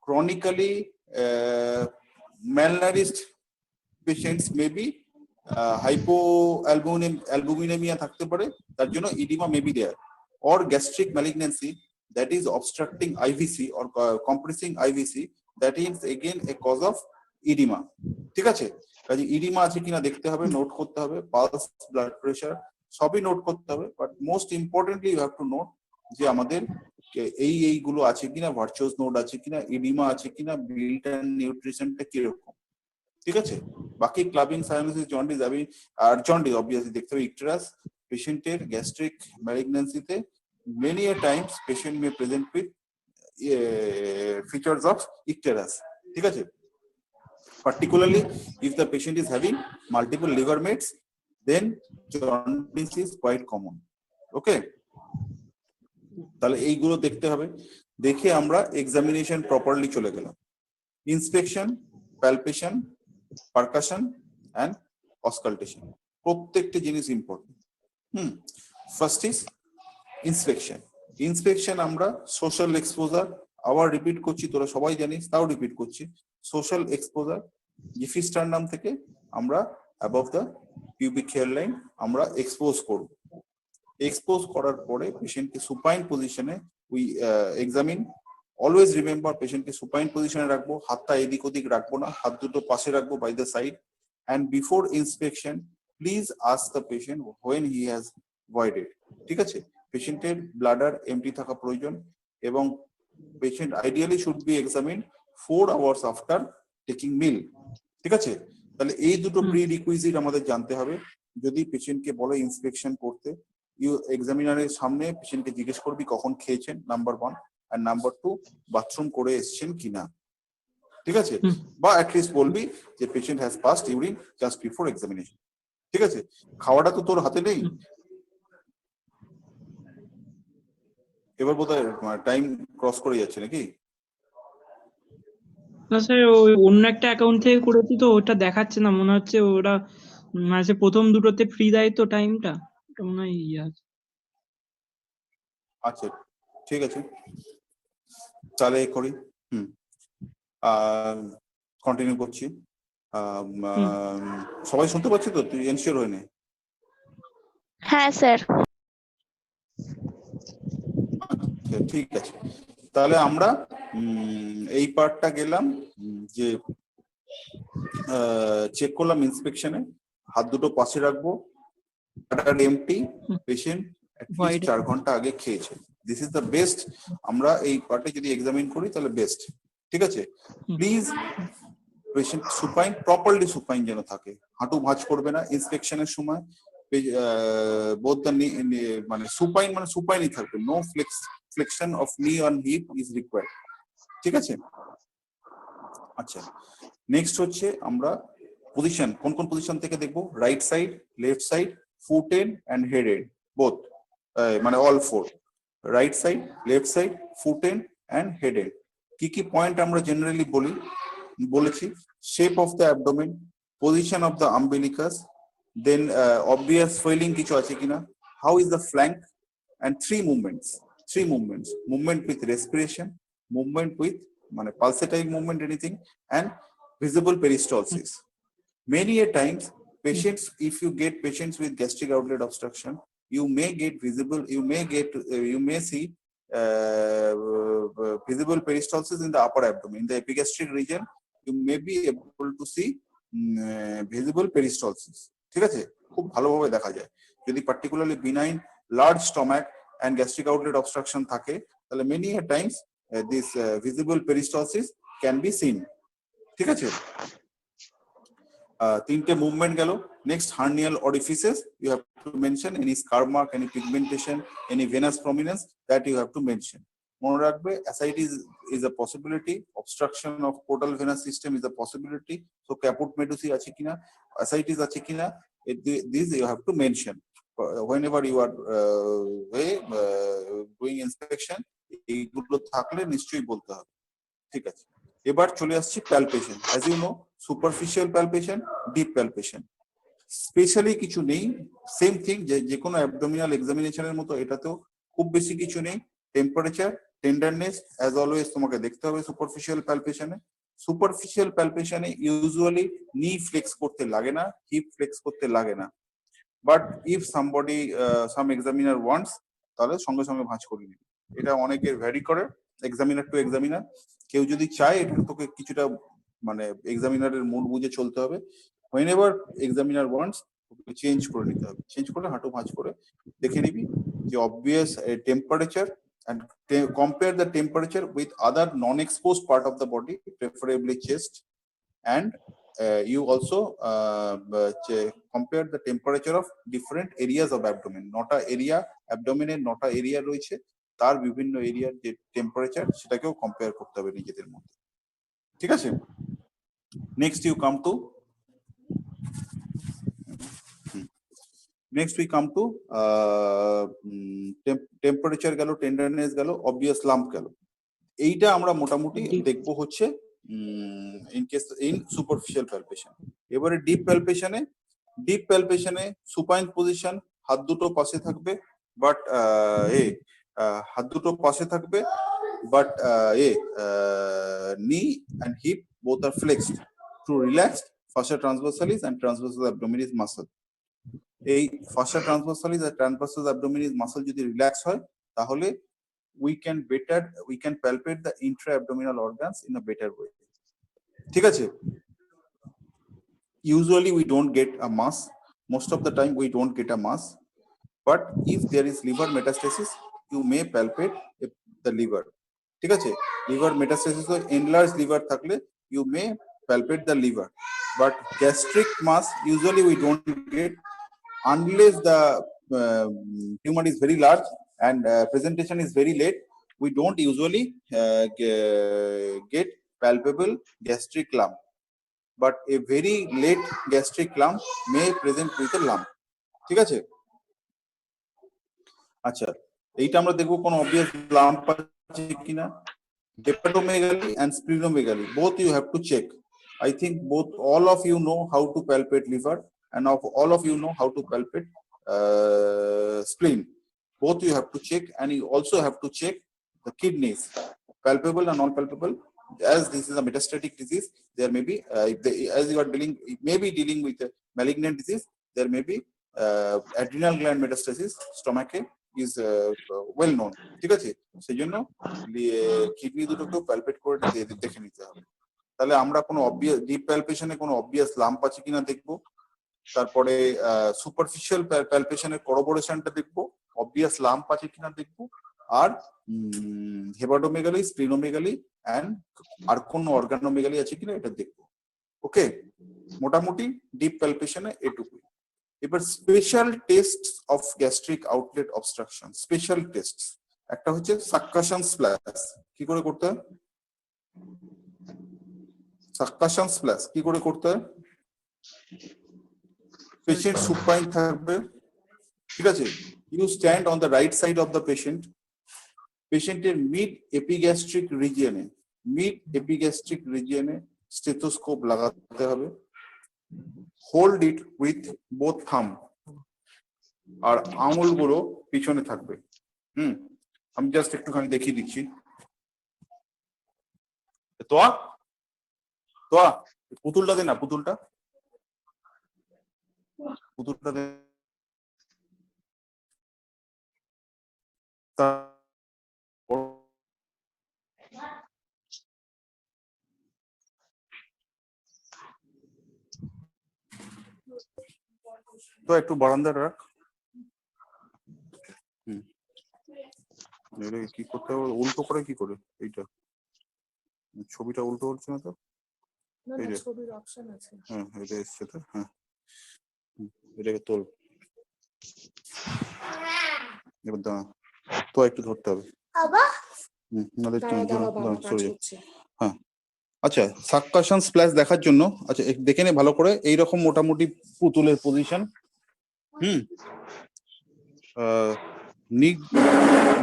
S1: chronically malnourished patients may be hypoalbuminemia থাকতে পারে, তার জন্য edema may be there, or gastric malignancy that is obstructing IVC or compressing IVC, that is again a cause of edema. ঠিক আছে, কাজে edema আছে কিনা দেখতে হবে, নোট করতে হবে, পালস, ব্লাড প্রেশার সবই নোট করতে হবে। But most importantly you have to note যে আমাদের এইগুলো আছে কিনা, ভার্চুয়াস নোড আছে কিনা, এডিমা আছে কিনা, বিল্ট এন্ড নিউট্রিশনটা কিরকম, ঠিক আছে। বাকি ক্লাবিং, সায়ানোসিস, জন্ডিস, আর জন্ডিস অবভিয়াসলি দেখতে হবে। ইকটেরাস পেশেন্টের গ্যাস্ট্রিক ম্যালিগন্যান্সিতে many a times patient may present with features of icterus, ঠিক আছে। Particularly if the patient is having multiple liver mets, then jaundice is quite common. Okay, তাহলে এইগুলো দেখতে হবে। দেখে আমরা এক্সামিনেশন প্রপারলি চলে গেলাম। ইন্সপেকশন, প্যালপেশন, পারকাশন এন্ড অসকাল্টেশন, প্রত্যেকটা জিনিস important. First is inspection. Inspection আমরা সোশ্যাল এক্সপোজার, আবার রিপিট করছি, তোরা সবাই জানিস, তাও রিপিট করছি। সোশ্যাল এক্সপোজার জিফিস্টারনাম থেকে আমরা above the pubic hair line আমরা এক্সপোজ করব। এক্সপোজ করার পরে পেশেন্টকে সুপাইন পজিশনে উই এক্সামিন। অলওয়েজ রিমেম্বার, পেশেন্টকে সুপাইন পজিশনে রাখবো, হাতটা এদিক ওদিক রাখবো না, হাত দুটো পাশে রাখবো by the side. And before inspection please ask the patient when he has voided, ঠিক আছে। পেশেন্টের ব্লাডার এমটি থাকা প্রয়োজন এবং patient ideally should be examine 4 hours after taking meal, ঠিক আছে। তাহলে এই দুটো প্রি রিকুইজিট আমাদের জানতে হবে। যদি পেশেন্টকে বলে ইন্সপেকশন করতে, ইউ এক্সামিনারের সামনে পেশেন্টকে জিজ্ঞেস করবি কখন খেয়েছেন, নাম্বার 1, আর নাম্বার 2 বাথরুম করে এসেছেন কিনা, ঠিক আছে। বা অ্যাটলিস্ট বলবি যে patient has passed urine just before examination, ঠিক আছে। খাওয়াটা তো তোর হাতে নেই। এবার বোধহয় টাইম ক্রস করে যাচ্ছে নাকি?
S4: না স্যার, ওই অন্য একটা অ্যাকাউন্ট থেকে করেছি তো ওটা দেখাচ্ছে না, মনে হচ্ছে ওরা মানে প্রথম দুটোতে ফ্রি দেয় তো টাইমটা, ওটা মনে হয় ইয়ে আছে।
S1: আচ্ছা ঠিক আছে, তাহলে করি। কন্টিনিউ করছি। সবাই শুনতে পাচ্ছি তো? তুই এনশিওর হয়ে নে।
S2: হ্যাঁ স্যার।
S1: আচ্ছা ঠিক আছে, তাহলে আমরা এই পার্টটা গেলাম যে চেক করলাম ইন্সপেকশনে, হাত দুটো পাশে রাখবো, এমটি, পেশেন্ট 4 ঘন্টা আগে খেয়েছে। This is the best. আমরা এই পার্টে যদি এক্সামিন করি তাহলে বেস্ট, ঠিক আছে। Please patient supine, properly supine যেন থাকে, হাঁটু ভাঁজ করবে না ইন্সপেকশনের সময়। বোথ দ্য মানে সুপাইনই থাকবে, নো ফ্লেকশন অফ নি অন হিপ ইজ রিকোয়ার্ড, ঠিক আছে। আচ্ছা, নেক্সট হচ্ছে আমরা পজিশন, কোন কোন পজিশন থেকে দেখবো? Right side, left side, foot end and head end, both, মানে all 4। Right side, left side, foot end and head end. কি কি পয়েন্ট আমরা জেনারেলি বলেছি? Shape of the abdomen, position of the umbilicus, then obvious swelling কিছু আছে কিনা, how is the flank, and 3 movements, movement with respiration, movement with মানে pulsatile movement, anything, and visible peristalsis. Many a times patients, if you get patients with gastric outlet obstruction, you may see visible peristalsis in the upper abdomen. In the epigastric region you may be able to see visible peristalsis, ঠিক আছে, খুব ভালোভাবে দেখা যায়। যদি particularly benign large stomach and gastric outlet obstruction থাকে, তাহলে many a times this visible peristalsis can be seen, ঠিক আছে। তিনটে মুভমেন্ট গেল। Next hernial orifices, you have to mention any scar mark, any pigmentation, any venous prominence, that you have to mention. মনে রাখবে ascites is a possibility, obstruction of portal venous system is a possibility. So caput medusae আছে কিনা, ascites আছে কিনা, this you have to mention whenever you are doing inspection। এইগুলো থাকলে নিশ্চয়ই বলতে হবে, ঠিক আছে। এবার চলে আসছি palpation. As you know, superficial palpation, deep palpation. Specially কিছু নেই, সেম থিং যে কোনো অ্যাবডোমিনাল এক্সামিনেশনের মতো এটাতেও খুব বেশি কিছু নেই। টেম্পারেচার, টেন্ডারনেস অ্যাজ অলওয়েজ তোমাকে দেখতে হবে সুপারফিশিয়াল প্যালপেশনে। সুপারফিশিয়াল প্যালপেশনে ইউজুয়ালি নি ফ্লেক্স করতে লাগে না, হিপ ফ্লেক্স করতে লাগে না। But if somebody some examiner wants, তাহলে সঙ্গে সঙ্গে ভাঁজ করে নিবি। এটা অনেকের ভ্যারি করে এক্সামিনার টু এক্সামিনার। কেউ যদি চায় এটা তোকে কিছুটা মানে এক্সামিনারের মুড বুঝে চলতে হবে। whenever examiner wants, চেঞ্জ করে নিতে হবে। চেঞ্জ করে হাঁটু ভাঁজ করে দেখে নিবি যে obvious temperature, and compare the temperature with other non-exposed part of the body, preferably chest, and you also compare the temperature of different areas of abdomen। নটা এরিয়া অ্যাবডোমেনের, নটা এরিয়া রয়েছে, তার বিভিন্ন এরিয়ার যে টেম্পারেচার সেটাকেও কম্পেয়ার করতে হবে নিজেদের মধ্যে, ঠিক আছে। Next you come to next we come to temperature গেল, টেন্ডারনেস গেল, অবভিয়াস লাম্প গেল। এইটা আমরা মোটামুটি দেখবো হচ্ছে ইন সুপারফিশিয়াল প্যালপেশন। এবারে ডিপ প্যালপেশনে সুপাইন পজিশন, হাত দুটো পাশে থাকবে, বাট হাত দুটো পাশে থাকবে, but knee and hip both are flexed to relax fascia transversalis and transversus abdominis muscle। এই fascia transversalis আর transversus abdominis muscle যদি রিল্যাক্স হয়, তাহলে we can palpate the intra abdominal organs in a better way, ঠিক আছে। Usually we don't get a mass, most of the time we don't get a mass, but if there is liver metastasis, you may palpate the liver, ঠিক আছে। liver metastasis or enlarged liver থাকলে you may palpate the liver, but gastric mass usually we don't get unless the tumor is very large and presentation is very late. We don't usually get palpable gastric lump, but a very late gastric lump may present with a lump, ঠিক আছে। আচ্ছা, এইটা আমরা দেখবো কোন obvious lump আছে কিনা। hepatomegaly and splenomegaly, both you have to check। I think all of you know how to palpate liver, and all of you know how to palpate spleen. Both you have to check, and you also have to check the kidneys, palpable and non-palpable. As this is a metastatic disease, there may be as you are dealing with a malignant disease, there may be adrenal gland metastasis, stomach is well known, ঠিক আছে। সেই জন্য kidney দুটোকেও প্যালপেট করে দেখে নিতে হবে। তাহলে আমরা কোনো অবভিয়াস ডিপ প্যালপেশনে কোনো অবভিয়াস লাম্প আছে কিনা দেখবো, তারপরে সুপারফিশিয়াল প্যালপেশনের করোবোরেশনটা দেখবো, অবভিয়াস লাম্প আছে কিনা দেখবো, আর হেপাটোমেগালি, স্প্লিনোমেগালি এন্ড আর কোন অর্গানোমেগালি আছে কিনা এটা দেখবো। ওকে, মোটামুটি ডিপ প্যালপেশনে এটুকুই। এবার special test of gastric outlet obstruction, special test একটা হচ্ছে সাক্কাশন স্প্ল্যাশ। কি করে করতে হয় সাক্কাশন স্প্ল্যাশ? কি করে করতে হয়? পেশেন্ট সুপাইন থাকবে, ঠিক আছে। You stand on the right side of the patient. পেশেন্টের মিড এপিগ্যাস্ট্রিক রিজিয়নে স্টেথোস্কোপ লাগাতে হবে। হোল্ড ইট উইথ বোথ থাম, আর আঙুলগুলো পিছনে থাকবে। আমি জাস্ট একটুখানি দেখিয়ে দিচ্ছি। তোয়া পুতুলটা দে না, পুতুলটা দে। তো একটু বারান্দায় রাখ। কি করতে হবে? উল্টো করে কি করে? এইটা ছবিটা উল্টো হচ্ছে না তো। এই যে হ্যাঁ এটা এসছে তো হ্যাঁ এটাকে তোল এবার দাঁড়া তো একটু ধরতে হবে নাহলে সরে যাবে হ্যাঁ আচ্ছা সাককাশন স্প্ল্যাশ দেখার জন্য আচ্ছা দেখে নে ভালো করে এইরকম মোটামুটি পুতুলের পজিশন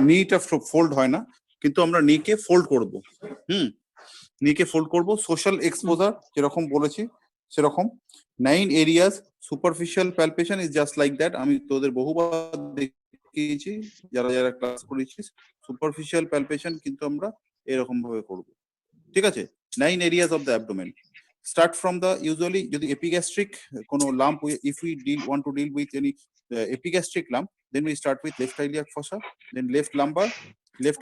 S1: নিটা ফোল্ড হয় না কিন্তু আমরা নিকে ফোল্ড করব নিকে ফোল্ড করব সোশ্যাল এক্সপোজার যেরকম বলেছি সেরকম 9 areas superficial palpation is just like that আমি তোদের বহুবার দেখিয়েছি যারা যারা ক্লাস করেছিস সুপারফিশিয়াল প্যালপেশন কিন্তু আমরা এরকম ভাবে করব ঠিক আছে 9 areas of the abdomen start from the usually যদি epigastric কোনো lump if we want to deal with any epigastric lump then we start with left iliac fossa then left lumbar left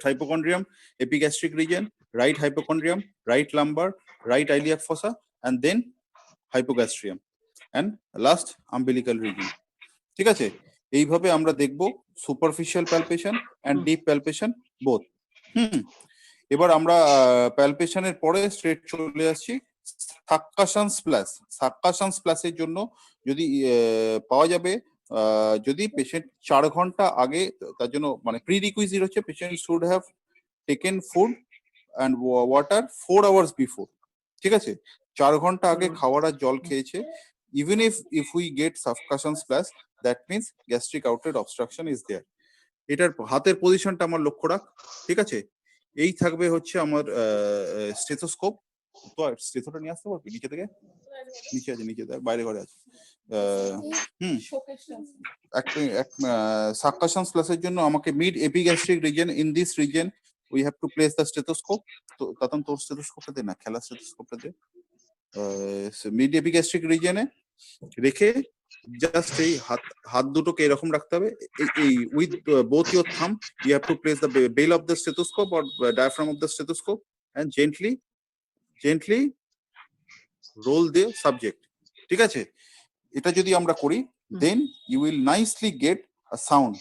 S1: hypochondrium epigastric region right hypochondrium right lumbar right iliac fossa and then hypogastrium and last umbilical region ঠিক আছে এইভাবে আমরা দেখব superficial palpation and deep palpation both এবার আমরা প্যালপেশনের পরে straight চলে আসছি সাককাশন স্প্ল্যাশের জন্য যদি পাওয়া যাবে যদি পেশেন্ট 4 ঘন্টা আগে তার জন্য মানে প্রি রিকুইজিট হচ্ছে patient should have taken food and water 4 hours before ঠিক আছে 4 ঘন্টা আগে খাওয়ার আর জল খেয়েছে even if we get succussion splash that means gastric outlet obstruction is there এটার হাতের পজিশনটা আমার লক্ষ্য রাখ ঠিক আছে এই থাকবে হচ্ছে আমার স্টেথোস্কোপ তো স্টেথোটা নিয়ে আসতে পারবি নিচে থেকে নিচে আছে নিচে বাইরে ঘরে আছে সাককাশন স্প্ল্যাশের জন্য আমাকে mid epigastric reason in this reason we have to place the stethoscope তো তাতন তোর স্টেথোস্কোপটা দে না খেলা স্টেথোস্কোপটা দে মিড এপিগ্যাস্ট্রিক রিজনে রেখে জাস্ট এই হাত দুটোকে এরকম রাখতে হবে এই with both your thumb you have to place the bell of the stethoscope or diaphragm of the stethoscope and gently roll the subject ঠিক আছে এটা যদি আমরা করি then you will nicely get a sound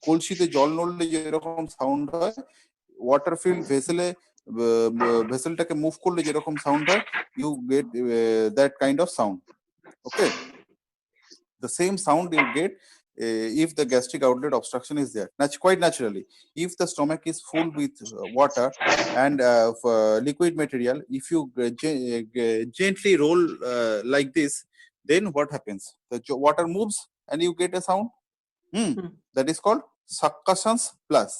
S1: কলসিতে জল নড়লে যেরকম সাউন্ড হয় ওয়াটার ফিল্ড ভেসেলটাকে মুভ করলে যেরকম সাউন্ড হয় you get that kind of sound okay the same sound you get if the gastric outlet obstruction is there that's quite naturally if the stomach is full with water and liquid material if you gently roll like this then what happens the water moves and you get a sound that is called succussion splash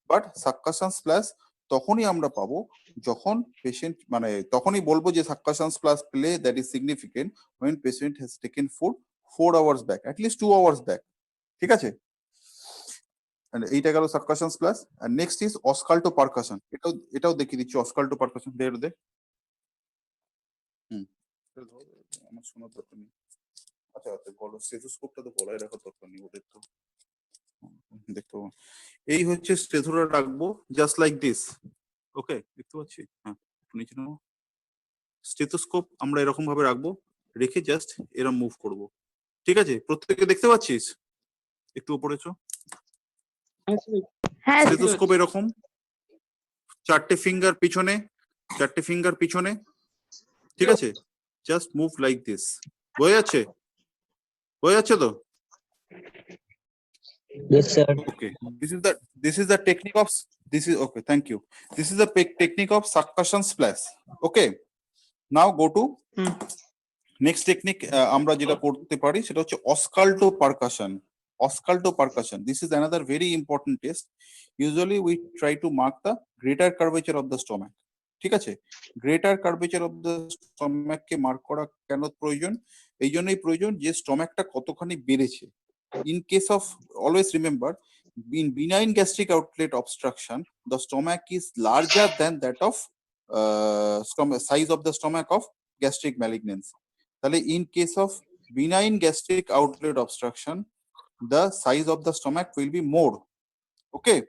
S1: but succussion splash তখনই আমরা পাবো যখন patient মানে তখনই বলবো যে succussion splash play that is significant when patient has taken food 4 hours back at least 2 hours back ঠিক আছে এইটা গেল সাককাশন স্প্ল্যাশ আর নেক্সট ইজ অসকাল্টো পারকাশন এটাও দেখিয়ে দিচ্ছি অসকাল্টো পারকাশন দে আমার শোনার দরকার নেই আচ্ছা বলো স্টেথোস্কোপটা তো গলায় রাখার দরকার নেই ওদের তো দেখতে এই হচ্ছে স্টেথোরা রাখবো জাস্ট লাইক দিস ওকে দেখতে পাচ্ছি হ্যাঁ নিচে নাও স্টেথোস্কোপ আমরা এরকম ভাবে রাখবো রেখে জাস্ট এরকম মুভ করব ঠিক আছে প্রত্যেককে দেখতে পাচ্ছিস একটু উপরে চো
S2: হ্যাঁ
S1: স্টেথোস্কোপ এরকম 4টে ফিঙ্গার পিছনে ঠিক আছে জাস্ট মুভ লাইক দিস বোঝা যাচ্ছে তো
S7: Yes, sir.
S1: Okay, this is the technique of okay. Thank you. This is the technique of succussion splash. Okay. Now go to next technique. আমরা যেটা করতে পারি সেটা হচ্ছে অসকাল্টো percussion. This is another very important test. Usually we try to mark the greater curvature of the stomach. ঠিক আছে greater curvature of the stomach K mark করা কেন প্রয়োজন এই জন্যই প্রয়োজন যে স্টমাকটা কতখানি বেড়েছে in case of always remember in benign gastric outlet obstruction the stomach is larger than that of size of the stomach of gastric malignancy তাহলে in case of benign gastric outlet obstruction the size of the stomach will be more okay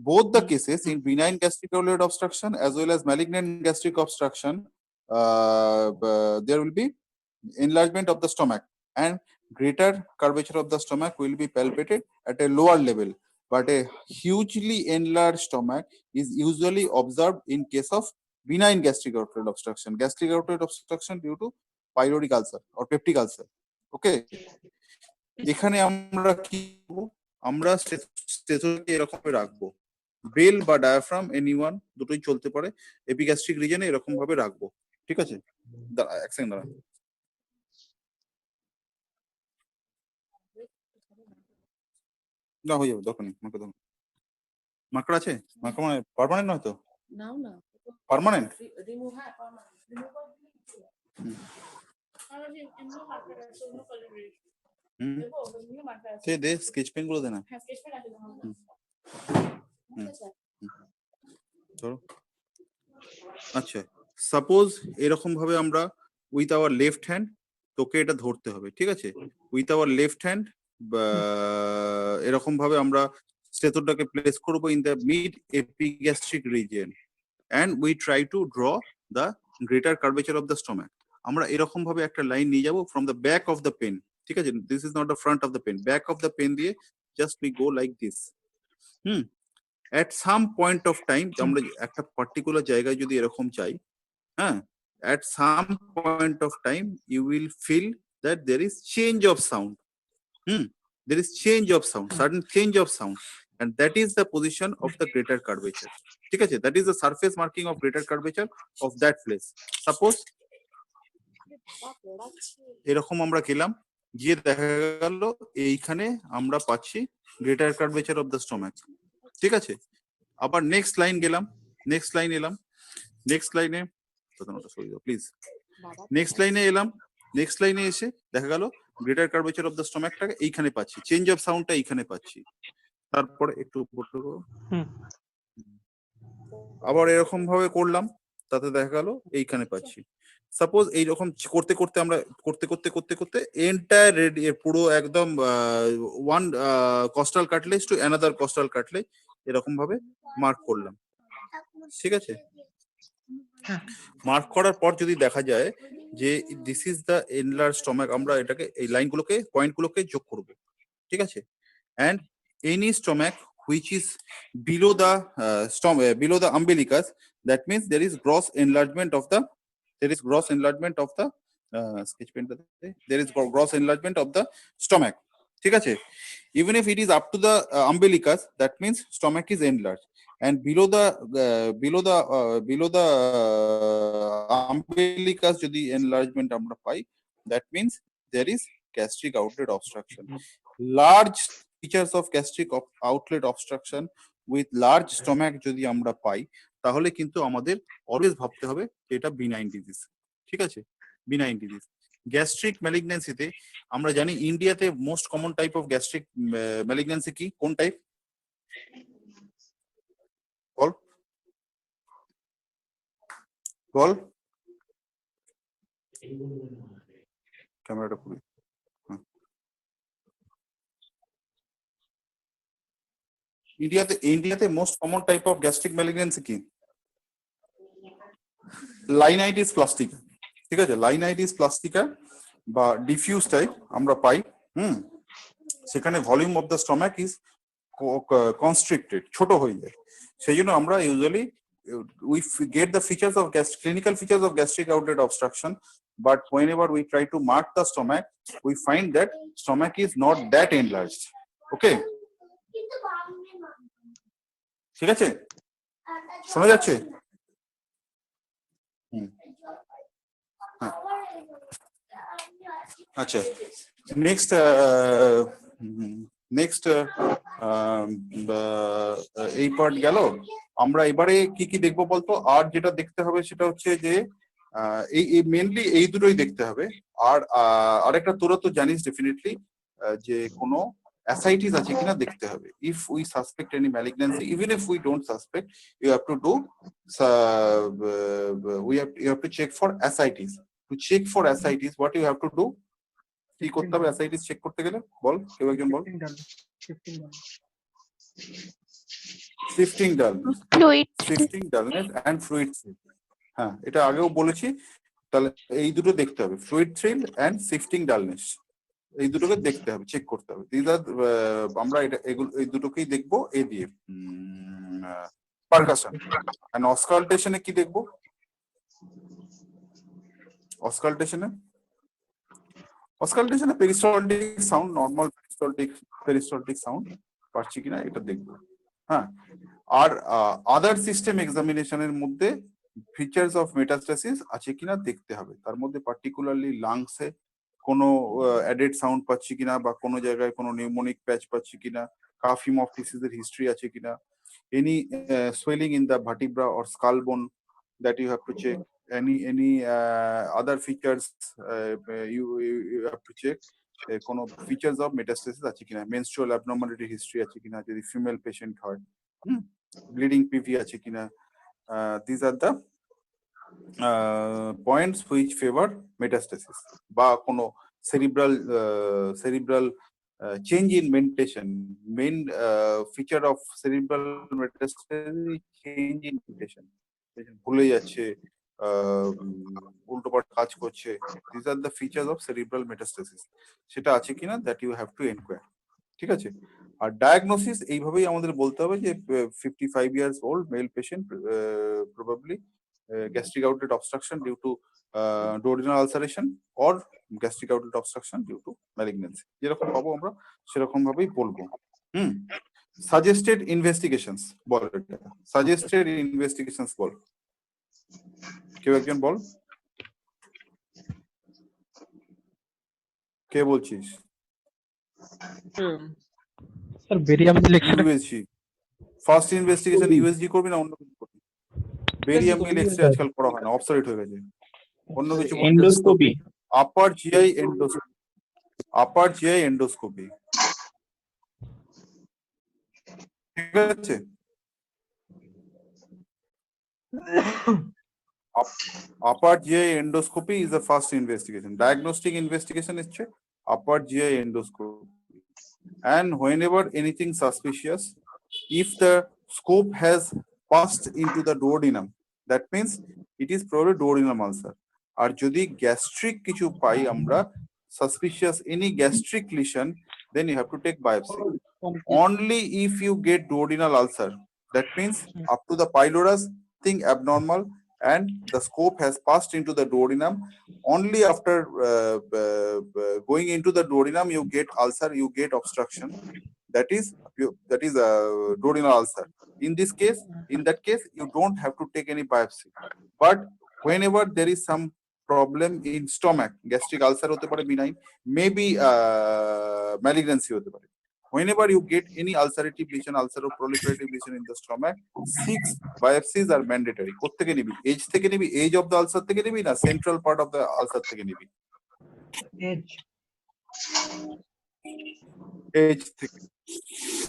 S1: both the cases in benign gastric outlet obstruction as well as malignant gastric obstruction there will be enlargement of the stomach and greater curvature of the stomach will be palpated at a lower level but a hugely enlarged stomach is usually observed in case of benign gastric outlet obstruction. Gastric outlet obstruction due to pyloric ulcer or peptic ulcer. Okay. এখানে আমরা কি করব? আমরা স্টেথোকে এরকম ভাবে রাখবো, bell বা diaphragm anyone দুটোই চলতে পারে, এপিগ্যাস্ট্রিক রিজনে এরকম ভাবে রাখবো। ঠিক আছে, এক সেকেন্ড দাঁড়ান। না হয়ে যাবে, দরকার নেই মার্কার, দরকার মার্কার আছে, মার্কার মানে পার্মানেন্ট নয় তো? পার্মানেন্ট সে দে, স্কেচ পেন গুলো দে না। ধরো, আচ্ছা সাপোজ এরকম ভাবে আমরা উইথ আওয়ার লেফট হ্যান্ড তোকে এটা ধরতে হবে, ঠিক আছে? উইথ আওয়ার লেফট হ্যান্ড এরকম ভাবে আমরা স্টেথোটাকে প্লেস করব in the mid epigastric region and we try to draw the greater curvature of the stomach. আমরা এরকম ভাবে একটা লাইন নিয়ে যাব from the back of the pen, ঠিক আছে? This is not the front of the pen, back of the pen দিয়ে just we go like this. at some point of time আমরা একটা পার্টিকুলার জায়গায় যদি এরকম চাই, হ্যাঁ, at some point of time you will feel that there is change of sound. There is change of sound, sudden change of sound, and that is the position of the greater curvature. ঠিক আছে, that is the surface marking of greater curvature of that place. Suppose এরকম আমরা গেলাম, গিয়ে দেখা গেল এইখানে আমরা পাচ্ছি greater curvature of the stomach. ঠিক আছে, আবার নেক্সট লাইন গেলাম, নেক্সট লাইন এলাম, নেক্সট লাইনে প্লিজ, নেক্সট লাইনে এলাম, নেক্সট লাইনে এসে দেখা গেল গ্রেটার কার্ভেচার অফ দ্য স্টমাকটাকে এইখানে পাচ্ছি, চেঞ্জ অফ সাউন্ডটা এইখানে পাচ্ছি। তারপরে একটু আবার এরকম ভাবে করলাম, তাতে দেখা গেল এইখানে পাচ্ছি। সাপোজ এইরকম করতে করতে আমরা করতে করতে করতে করতে এন্টায়ার পুরো একদম one costal cartilage to another costal cartilage এরকম ভাবে মার্ক করলাম। ঠিক আছে, মার্ক করার পর যদি দেখা যায় যে this is the enlarge stomach, আমরা এটাকে এই লাইনগুলোকে পয়েন্টগুলোকে যোগ করব। ঠিক আছে, and any stomach which is below the below the umbilicus, that means there is gross enlargement of the sketch pen, there is gross enlargement of the stomach. ঠিক আছে, even if it is up to the umbilicus, that means stomach is enlarged, and below the umbilicus যদি enlargement আমরা পাই, that means there is gastric outlet obstruction. Large features of gastric outlet obstruction with large stomach যদি আমরা পাই, তাহলে কিন্তু আমাদের always ভাবতে হবে যে এটা বিনাইন ডিজিজ। ঠিক আছে, বিনাইন ডিজিজ। গ্যাস্ট্রিক ম্যালিগন্যান্সিতে আমরা জানি ইন্ডিয়াতে most common type of gastric malignancy কি, কোন টাইপ বল বল, ক্যামেরাটা খুলি। ইন্ডিয়াতে most common type of gastric malignancy কি? লাইনাইটিস প্লাস্টিকা। ঠিক আছে, লাইনাইটিস প্লাস্টিকা বা ডিফিউজ টাইপ আমরা পাই। সেখানে volume of the stomach is constricted, ছোট হয়ে যায়। সেই জন্য আমরা usually we get the features of clinical features of gastric outlet obstruction, but whenever we try to mark the stomach, we find that stomach is not that enlarged. Okay, ঠিক আছে, শোনা যাচ্ছে? আচ্ছা, নেক্সট এই পার্ট গেল। আমরা এবারে কি কি দেখবো বলতো? আর যেটা দেখতে হবে সেটা হচ্ছে যে এই মেনলি এই দুটোই দেখতে হবে। আর আরেকটা তোরা তো জানিস ডেফিনেটলি যে কোনো ascites আছে কিনা দেখতে হবে। If we suspect any malignancy, even if we don't suspect, you have to do you have to check for ascites. To check for ascites, what you have to do? কি করতে হবে ascites check করতে গেলে? বল, কেউ একজন বল। Shifting dullness and fluid thrill. হ্যাঁ, এটা আগেও বলেছি। তাহলে এই দুটো দেখতে হবে, fluid thrill and shifting dullness. এই দুটোকে দেখতে হবে, চেক করতে হবে। আমরা এগুলো এই দুটোকেই দেখবো এ দিয়ে পারকাশন। এন্ড অস্কালটেশনে কি দেখবো? অস্কালটেশনে পেরিস্টলটিক সাউন্ড, নর্মাল পেরিস্টলটিক সাউন্ড পাচ্ছি কিনা এটা দেখবো। হ্যাঁ, আর আদার সিস্টেম এক্সামিনেশনের মধ্যে ফিচার্স অফ মেটাস্টেসিস আছে কিনা দেখতে হবে। তার মধ্যে পার্টিকুলারলি লাংসে কোনো অ্যাডেড সাউন্ড পাচ্ছি কিনা, বা কোনো জায়গায় কোনো নিউমোনিক প্যাচ পাচ্ছি কিনা, কাফ হিমোপটিসিসের হিস্ট্রি আছে কিনা, any swelling in the vertebra or skull bone that you have to check, any other features you have to check, কোনো features of metastasis আছে কিনা, menstrual abnormality history আছে কিনা যদি ফিমেল পেশেন্ট হয়, ব্লিডিং পিভি আছে কিনা। these are the points which favor metastasis, বা কোনো cerebral change in mentation. Main feature of cerebral metastasis change in mentation, ভুলে যাচ্ছে, উল্টোপাল্টা কাজ করছে। these are the features of cerebral metastasis, সেটা আছে কিনা that you have to inquire। ঠিক আছে, আর ডায়াগনোসিস এইভাবেই আমাদের বলতে হবে যে 55 years old male patient, probably gastric outlet obstruction due to duodenal ulceration or gastric outlet obstruction due to malignancy, যেরকম পাবো আমরা সেরকম ভাবেই বলবো। সাজেস্টেড ইনভেস্টিগেশনস বল, সাজেস্টেড ইনভেস্টিগেশনস বল, কেউ একজন বল, কে বলছিস?
S6: Sir barium lecture
S1: USG first investigation, USG করবি না অন্য কিছু করবি? বেরিয়াম মিল এক্সরে আজকাল করা হয় না, অবসলিট হয়ে গেছে, অন্য কিছু
S6: এন্ডোস্কোপি
S1: আপার জিআই এন্ডোস্কোপি, আপার জিআই এন্ডোস্কোপি। ঠিক আছে, upper GI endoscopy is the first investigation. Diagnostic investigation is upper GI endoscopy. And whenever anything suspicious, if the scope has passed into the duodenum, that means it is probably duodenal ulcer. আর যদি gastric কিছু পাই আমরা, suspicious any gastric lesion, then you have to take biopsy. Only if you get duodenal ulcer, that means up to the pylorus thing abnormal and the scope has passed into the duodenum, only after going into the duodenum you get ulcer, you get obstruction, that is duodenal ulcer. In that case you don't have to take any biopsy. But whenever there is some problem in stomach, gastric ulcer hote pare benign, maybe malignancy hote pare, whenever you get any ulcerative lesion, ulceroproliferative lesion in the stomach, 6 biopsies are mandatory. কোত্থেকে নিবি? Age থেকে নিবি, age of the ulcer থেকে নিবি, না central part of the ulcer থেকে নিবি?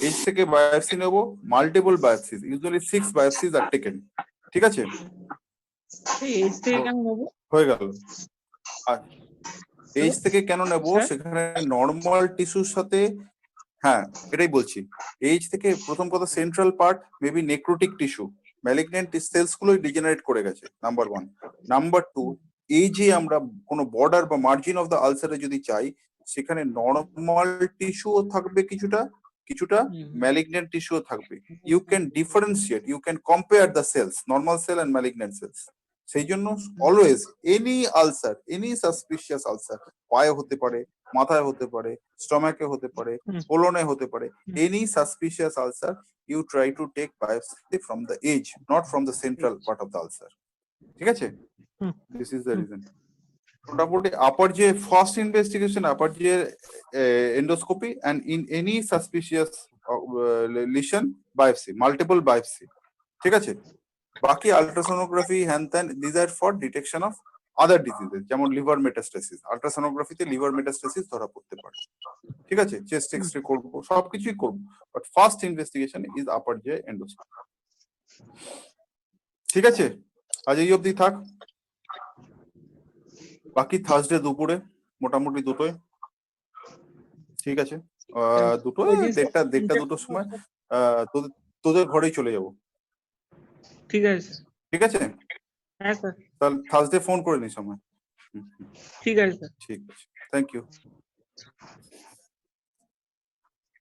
S1: Age থেকে বায়োপসি নেব, মাল্টিপল বায়োপসিস, ইউজুয়ালি 6 বায়োপসিস আর টেকেন। ঠিক আছে,
S4: এজ থেকে কেন নেবো?
S1: হয়ে গেল। এজ থেকে কেন নেব? সেখানে নরমাল টিস্যুর সাথে, হ্যাঁ এটাই বলছি, এজ থেকে প্রথম কথা central part maybe necrotic tissue, malignant cells গুলোই ডিজেনারেট করে গেছে, নাম্বার 1। নাম্বার 2, এই যে আমরা কোনো বর্ডার বা মার্জিন অফ দ্য আলসারে যদি চাই, সেখানে নরমাল টিস্যুও থাকবে কিছুটা ম্যালিগন্যান্ট টিস্যুও থাকবে। You can differentiate, you can compare the cells, normal cell and malignant cells. সেই জন্য always any ulcer, any suspicious ulcer, পায়ে হতে পারে, মাথায় হতে পারে, স্টমাকে হতে পারে, কোলনে হতে পারে, any suspicious ulcer you try to take biopsy from the edge, not from the central part of the ulcer. ঠিক আছে, this is the reason. মোটামুটি আপার যে ফার্স্ট ইনভেস্টিগেশন, আপার যে endoscopy, and in any suspicious lesion biopsy, multiple biopsy। ঠিক আছে, বাকি ultrasonography হ্যান ত্যান, this are for detection of other diseases, যেমন লিভার মেটাস্টাসিস, আল্ট্রাসোনোগ্রাফিতে লিভার মেটাস্টাসিস ধরা পড়তে পারে। ঠিক আছে, চেস্ট এক্সরে করবো, সবকিছুই করবো, বাট ফার্স্ট ইনভেস্টিগেশন ইজ আপার যে এন্ডোস্কোপি। ঠিক আছে, আজ এই অবধি থাক, বাকি থার্সডে দুপুরে মোটামুটি দুটোয়। ঠিক আছে, দুটোয়, দেড়টা দুটোর সময় তোদের ঘরেই চলে যাবো।
S4: ঠিক আছে,
S1: ঠিক আছে,
S4: হ্যাঁ স্যার,
S1: তাহলে থার্সডে ফোন করে নিস সময়।
S4: ঠিক আছে স্যার,
S1: ঠিক আছে, থ্যাংক ইউ।
S5: obstruction.